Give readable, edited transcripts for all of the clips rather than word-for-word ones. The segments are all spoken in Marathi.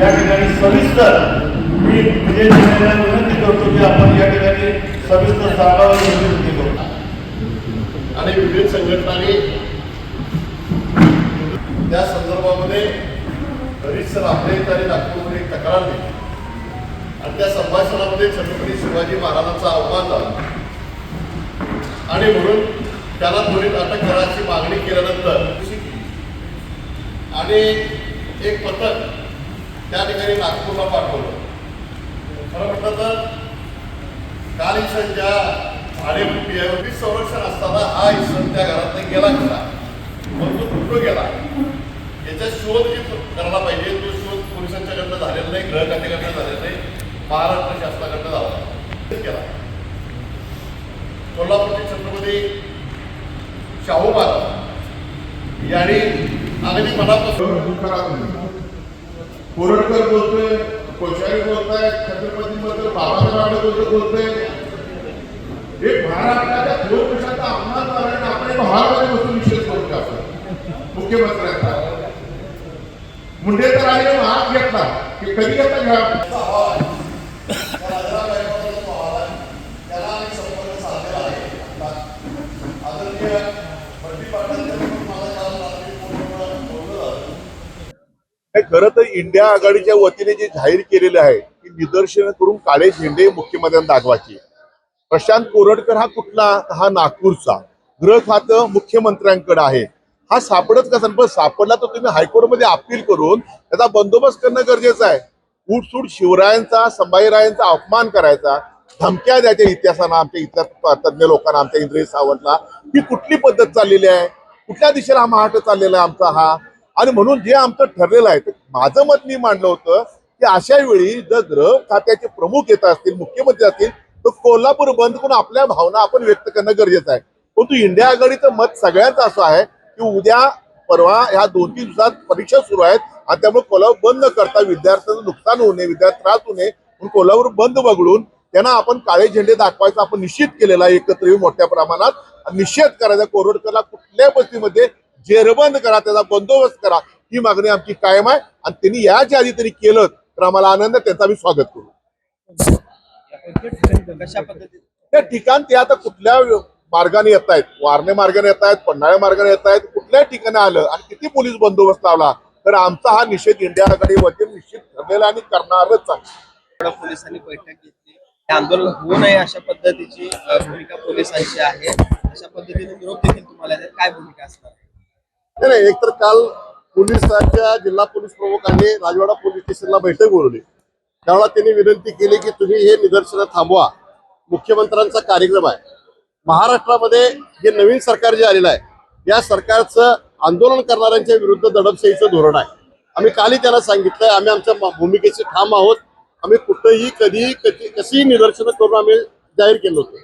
या ठिकाणी सविस्तर मी विनंती करतो की आपण या ठिकाणी सविस्तर सांगावं विनंती करतो आणि विविध संघटनांनी त्या संदर्भामध्ये हरीश सर आपल्या इथे नागपूरमध्ये एक तक्रार दिली आणि त्या संभाषणामध्ये छत्रपती शिवाजी महाराजांचा अवमान झाला आणि म्हणून त्याला त्वरित अटक करायची मागणी केल्यानंतर आणि एक पथक त्या ठिकाणी नागपूरला पाठवलं. खरं म्हटलं तर काल इसम ज्या भाडेपट्टी संरक्षण असताना हा इसम त्या घरात गेला कसा मग तो कुठं गेला याचा शोध करायला पाहिजे. तो शोध पोलिसांच्याकडनं झालेला नाही, गृह खात्याकडनं झालेला नाही, महाराष्ट्र शासनाकडनं झाला केला. कोल्हापूरचे छत्रपती शाहू महाराज यांनी अगदी मनापासून कोरटकर बोलतोय, कोश्यारी बोलताय, छत्रपतीबद्दल बाबासाहेबांबद्दल बोलतोय. हे महाराष्ट्राच्या लोकशाहीचा अंमलात आल्याने आपण महाराष्ट्राने वस्तू निषेध करू का मुख्यमंत्र्यांचा मुंडे तर आले हात घेतला की कधी घेता घ्या. खरं तर इंडिया आघाडीच्या वतीने जे जाहीर केलेले आहे की निदर्शनं करून काळे झेंडे मुख्यमंत्र्यांना दाखवायचे. प्रशांत कोरटकर हा कुठला, हा नागपूरचा, गृह खातं मुख्यमंत्र्यांकडे आहे. हा सापडत कसा, पण सापडला तर तुम्ही हायकोर्टमध्ये अपील करून त्याचा बंदोबस्त करणं गरजेचं आहे. उठसूट शिवरायांचा, संभाजीरायांचा अपमान करायचा, धमक्या द्यायच्या इतिहासाला, आमच्या इतिहास तज्ञ लोकांना, आमच्या इंद्रजित सावंतला, ही कुठली पद्धत चाललेली आहे? कुठल्या दिशेला हा महाराष्ट्र चाललेला आहे आमचा हा? आणि म्हणून जे आमचं ठरलेलं आहे, माझं मत मी मांडलं होतं की अशा वेळी जर गृह खात्याचे प्रमुख येत असतील, मुख्यमंत्री असतील, तर कोल्हापूर बंद करून आपल्या भावना आपण व्यक्त करणं गरजेचं आहे. परंतु इंडिया आघाडीचं मत सगळ्यांचं असं आहे की उद्या परवा ह्या 2-3 दिवसात परीक्षा सुरू आहेत आणि त्यामुळे कोल्हापूर बंद न करता विद्यार्थ्यांचं नुकसान होऊ नये, विद्यार्थी त्रास होऊ नये म्हणून कोल्हापूर बंद वगळून त्यांना आपण काळे झेंडे दाखवायचा आपण निश्चित केलेला आहे. एकत्र येऊन मोठ्या प्रमाणात निषेध करायचा. कोरटकरला कुठल्या परिस्थितीमध्ये जेरबंद करा, त्याचा बंदोबस्त करा, ही मागणी आमची कायम आहे. आणि त्यांनी याच्या आधी तरी केलं तर आम्हाला आनंद, त्यांचा आम्ही स्वागत करू. कशा पद्धतीने त्या ठिकाण ते आता कुठल्या मार्गाने येत आहेत, वारणे मार्गाने येत आहेत, पन्हाळे मार्गाने येत आहेत, कुठल्या ठिकाणी आलं आणि किती पोलीस बंदोबस्त लावला तर आमचा हा निषेध इंडिया आघाडी वतीने निश्चित ठरलेला आणि करणारच आहे. पोलिसांनी बैठक घेतली, हे आंदोलन होऊ नये अशा पद्धतीची भूमिका पोलिसांची आहे. अशा पद्धतीने निरोप देखील तुम्हाला काय भूमिका असणार? नाही, एकतर काल पोलिसांच्या जिल्हा पोलीस प्रमुखांनी राजवाडा पोलीस स्टेशनला बैठक बोलवली. त्यावेळेला त्यांनी विनंती केली की तुम्ही हे निदर्शनं थांबवा, मुख्यमंत्र्यांचा कार्यक्रम आहे. महाराष्ट्रामध्ये हे नवीन सरकार जे आलेलं आहे, या सरकारचं आंदोलन करणाऱ्यांच्या विरुद्ध दडपशाहीचं धोरण आहे. आम्ही कालही त्यांना सांगितलं, आम्ही आमच्या भूमिकेशी ठाम आहोत. आम्ही कुठंही कधी कशी निदर्शनं करून आम्ही जाहीर केलं होतं.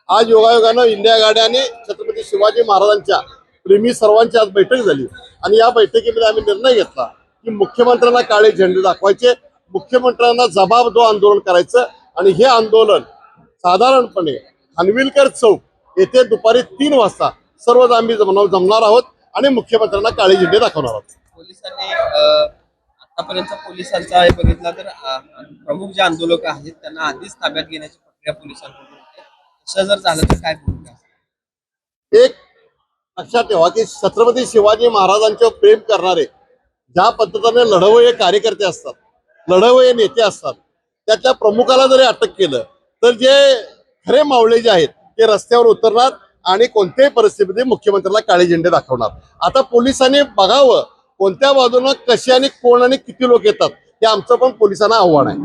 आज योगायोगानं इंडिया आघाडी आणि छत्रपती शिवाजी महाराजांच्या प्रेमी सर्वांची आज बैठक झाली आणि या बैठकीमध्ये आम्ही निर्णय घेतला की मुख्यमंत्र्यांना काळे झेंडे दाखवायचे, मुख्यमंत्र्यांना जबाबदो आंदोलन करायचं आणि हे आंदोलन साधारणपणे खानविलकर चौक येथे दुपारी 3 वाजता सर्वच आम्ही जमणार आहोत आणि मुख्यमंत्र्यांना काळे झेंडे दाखवणार आहोत. पोलिसांनी आतापर्यंत पोलिसांचा हे बघितला तर प्रमुख जे आंदोलक आहेत त्यांना आधीच ताब्यात घेण्याची प्रक्रिया पोलिसांकडून होते. असं जर झालं तर काय भूमिका? एक लक्षात ठेवा की छत्रपती शिवाजी महाराजांच्यावर प्रेम करणारे ज्या पद्धतीने लढवय्ये कार्यकर्ते असतात, लढवय्ये नेते असतात, त्यातल्या प्रमुखाला जरी अटक केलं तर जे खरे मावळे जे आहेत ते रस्त्यावर उतरणार आणि कोणत्याही परिस्थितीमध्ये मुख्यमंत्र्याला काळे झेंडे दाखवणार. आता पोलिसांनी बघावं कोणत्या बाजूनं कशी आणि कोण आणि किती लोक येतात, हे आमचं पण पोलिसांना आव्हान आहे.